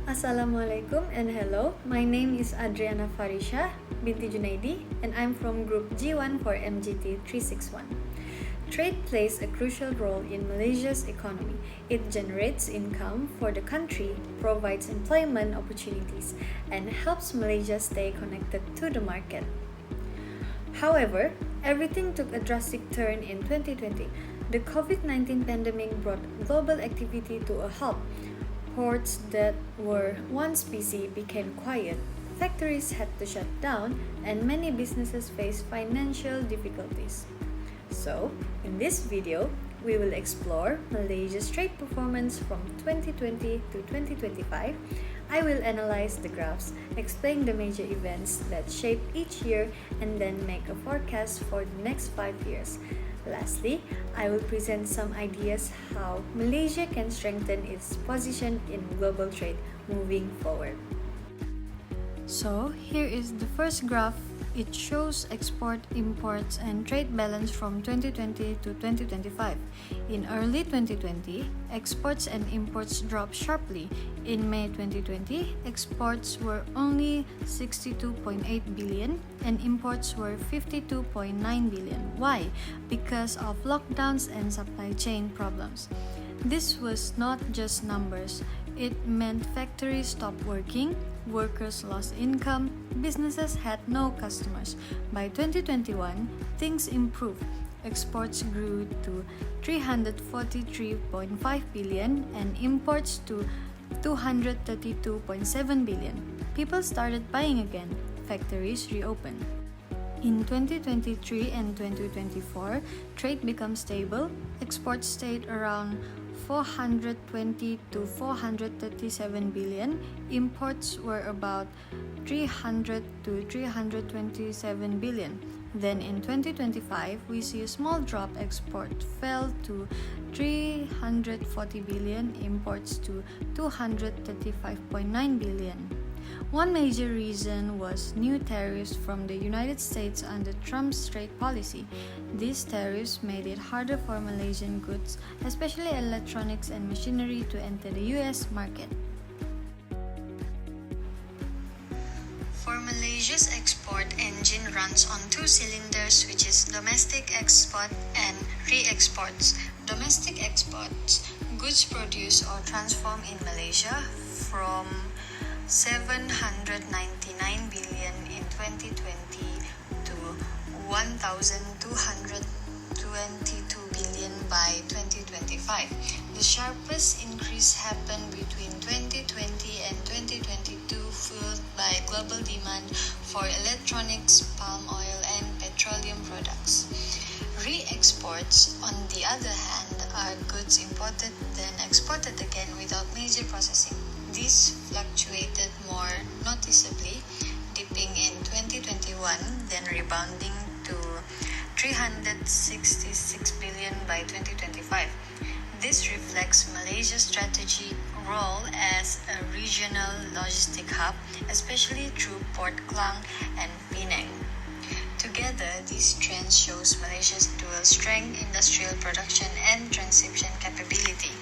Assalamualaikum and hello. My name is Adriana Farisha binti Junaidi and I'm from Group G1 for MGT361. Trade plays a crucial role in Malaysia's economy. It generates income for the country, provides employment opportunities, and helps Malaysia stay connected to the market. However, everything took a drastic turn in 2020. The COVID-19 pandemic brought global activity to a halt. Ports that were once busy became quiet, factories had to shut down, and many businesses faced financial difficulties. So, in this video, we will explore Malaysia's trade performance from 2020 to 2025. I will analyze the graphs, explain the major events that shape each year, and then make a forecast for the next 5 years. Lastly, I will present some ideas how Malaysia can strengthen its position in global trade moving forward. So, here is the first graph. It shows export, imports, and trade balance from 2020 to 2025. In early 2020, exports and imports dropped sharply. In May 2020, exports were only 62.8 billion and imports were 52.9 billion. Why? Because of lockdowns and supply chain problems. This was not just numbers. It meant factories stopped working, workers lost income, businesses had no customers. By 2021, things improved. Exports grew to 343.5 billion and imports to 232.7 billion. People started buying again. Factories reopened. In 2023 and 2024, trade became stable. Exports stayed around 420 to 437 billion. Imports were about 300 to 327 billion. Then in 2025, we see a small drop. Export fell to 340 billion, imports to 235.9 billion. One major reason was new tariffs from the United States under Trump's trade policy. These tariffs made it harder for Malaysian goods, especially electronics and machinery, to enter the US market. For Malaysia's export engine runs on two cylinders, which is domestic export and re-exports. Domestic exports, goods produced or transformed in Malaysia from 799 billion in 2020 to 1,222 billion by 2025. The sharpest increase happened between 2020 and 2022, fueled by global demand for electronics, palm oil, and petroleum products. Re-exports, on the other hand, are goods imported then exported again without major processing. This fluctuated more noticeably, dipping in 2021, then rebounding to 366 billion by 2025. This reflects Malaysia's strategic role as a regional logistic hub, especially through Port Klang and Penang. Together, these trends shows Malaysia's dual strength, industrial production and transshipment capability.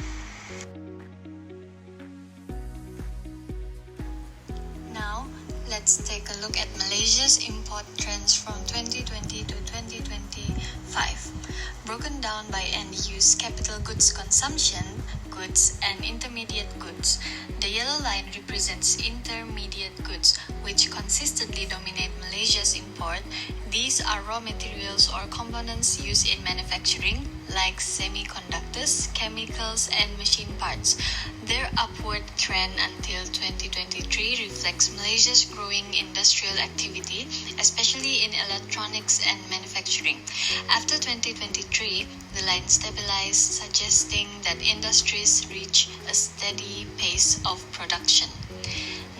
Now, let's take a look at Malaysia's import trends from 2020 to 2025. Broken down by end-use capital goods consumption, goods, and intermediate goods. The yellow line represents intermediate goods, which consistently dominate Malaysia's import. These are raw materials or components used in manufacturing, like semiconductors, chemicals, and machine parts. Their upward trend until 2023 reflects Malaysia's growing industrial activity, especially in electronics and manufacturing. After 2023, the line stabilized, suggesting that industries reach a steady pace of production.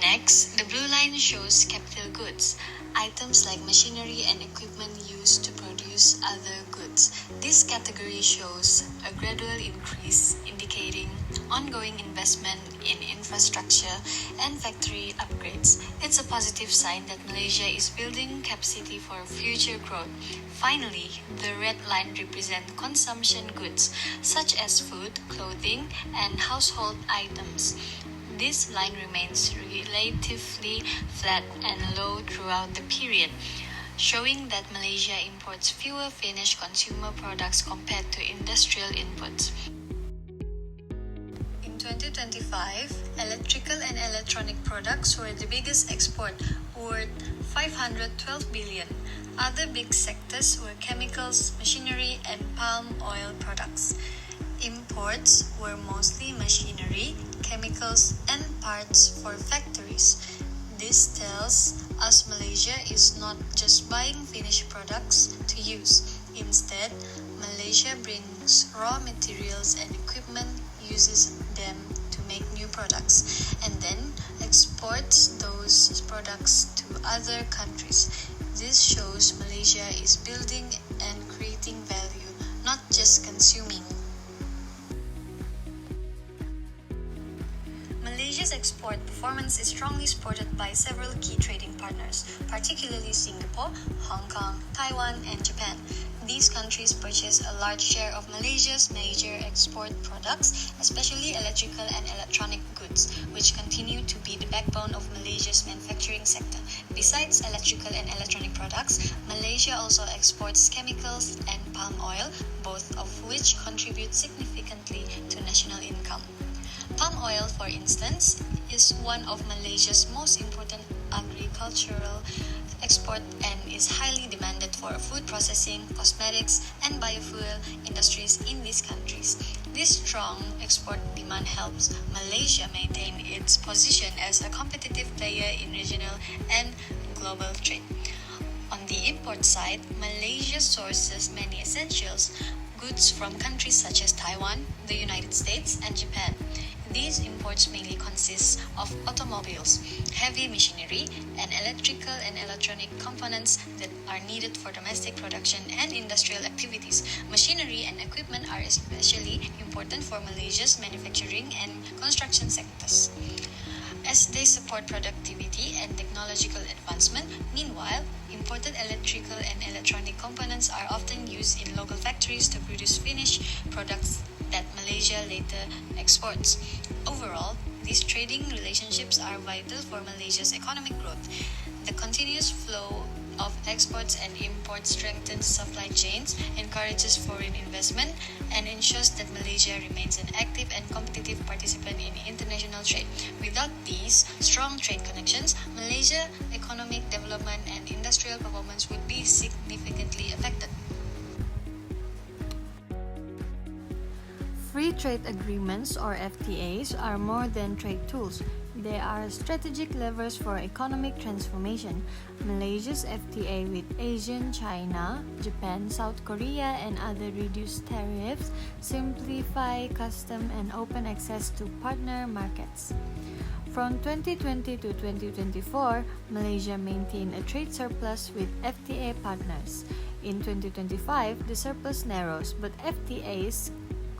Next, the blue line shows capital goods, items like machinery and equipment used to produce other goods. This category shows a gradual increase, indicating ongoing investment in infrastructure and factory upgrades. It's a positive sign that Malaysia is building capacity for future growth. Finally, the red line represents consumption goods such as food, clothing, and household items. This line remains relatively flat and low throughout the period, showing that Malaysia imports fewer finished consumer products compared to industrial inputs. In 2025, electrical and electronic products were the biggest export, worth 512 billion. Other big sectors were chemicals, machinery, and palm oil products. Imports were mostly machinery, chemicals, and parts for factories. This tells us Malaysia is not just buying finished products to use. Instead, Malaysia brings raw materials and equipment, uses them to make new products, and then exports those products to other countries. This shows Malaysia is building and creating value, not just consuming. Malaysia's export performance is strongly supported by several key trading partners, particularly Singapore, Hong Kong, Taiwan, and Japan. These countries purchase a large share of Malaysia's major export products, especially electrical and electronic goods, which continue to be the backbone of Malaysia's manufacturing sector. Besides electrical and electronic products, Malaysia also exports chemicals and palm oil, both of which contribute significantly to national income. Palm oil, for instance, is one of Malaysia's most important agricultural export and is highly demanded for food processing, cosmetics, and biofuel industries in these countries. This strong export demand helps Malaysia maintain its position as a competitive player in regional and global trade. On the import side, Malaysia sources many essentials goods from countries such as Taiwan, the United States, and Japan. These imports mainly consist of automobiles, heavy machinery, and electrical and electronic components that are needed for domestic production and industrial activities. Machinery and equipment are especially important for Malaysia's manufacturing and construction sectors, as they support productivity and technological advancement. Meanwhile, imported electrical and electronic components are often used in local factories to produce finished products that Malaysia later exports. Overall, these trading relationships are vital for Malaysia's economic growth. The continuous flow of exports and imports strengthens supply chains, encourages foreign investment, and ensures that Malaysia remains an active and competitive participant in international trade. Without these strong trade connections, Malaysia's economic development and industrial performance would be significantly affected. Free trade agreements, or FTAs, are more than trade tools. They are strategic levers for economic transformation. Malaysia's FTA with Asian, China, Japan, South Korea, and other reduced tariffs simplify custom and open access to partner markets. From 2020 to 2024, Malaysia maintained a trade surplus with FTA partners. In 2025, the surplus narrows, but FTAs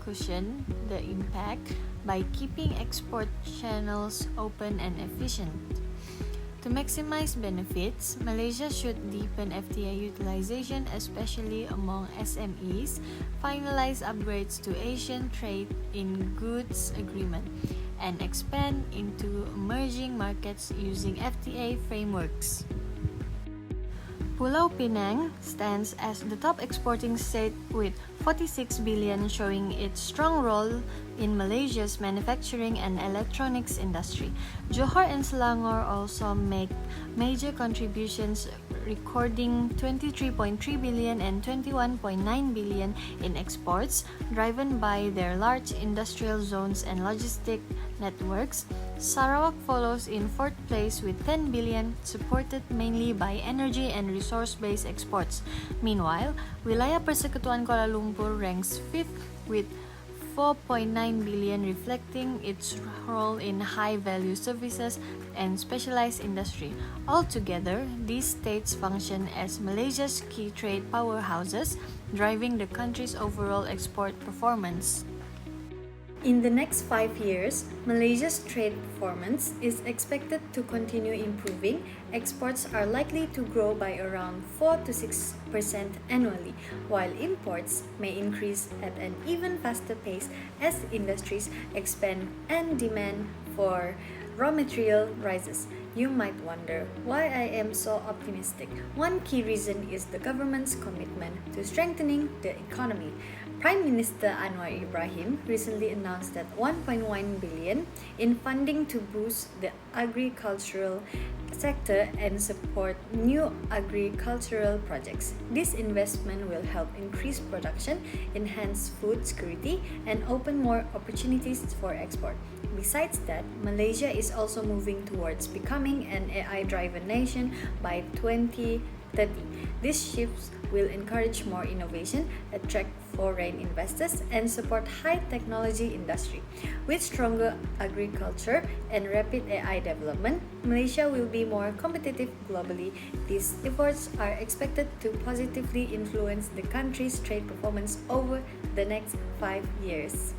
cushion the impact by keeping export channels open and efficient. To maximize benefits, Malaysia should deepen FTA utilization, especially among SMEs, finalize upgrades to Asian trade in goods agreement, and expand into emerging markets using FTA frameworks. Pulau Pinang stands as the top exporting state with 46 billion, showing its strong role in Malaysia's manufacturing and electronics industry. Johor and Selangor also make major contributions, recording 23.3 billion and 21.9 billion in exports, driven by their large industrial zones and logistic networks. Sarawak follows in fourth place with 10 billion, supported mainly by energy and resource-based exports. Meanwhile, Wilayah Persekutuan Kuala Lumpur ranks fifth with 4.9 billion, reflecting its role in high-value services and specialized industry. Altogether, these states function as Malaysia's key trade powerhouses, driving the country's overall export performance. In the next 5 years, Malaysia's trade performance is expected to continue improving. Exports are likely to grow by around 4 to 6% annually, while imports may increase at an even faster pace as industries expand and demand for raw material rises. You might wonder why I am so optimistic. One key reason is the government's commitment to strengthening the economy. Prime Minister Anwar Ibrahim recently announced that 1.1 billion in funding to boost the agricultural sector and support new agricultural projects. This investment will help increase production, enhance food security, and open more opportunities for export. Besides that, Malaysia is also moving towards becoming an AI-driven nation by 2030. These shifts will encourage more innovation, attract foreign investors, and support high technology industry. With stronger agriculture and rapid AI development, Malaysia will be more competitive globally. These efforts are expected to positively influence the country's trade performance over the next 5 years.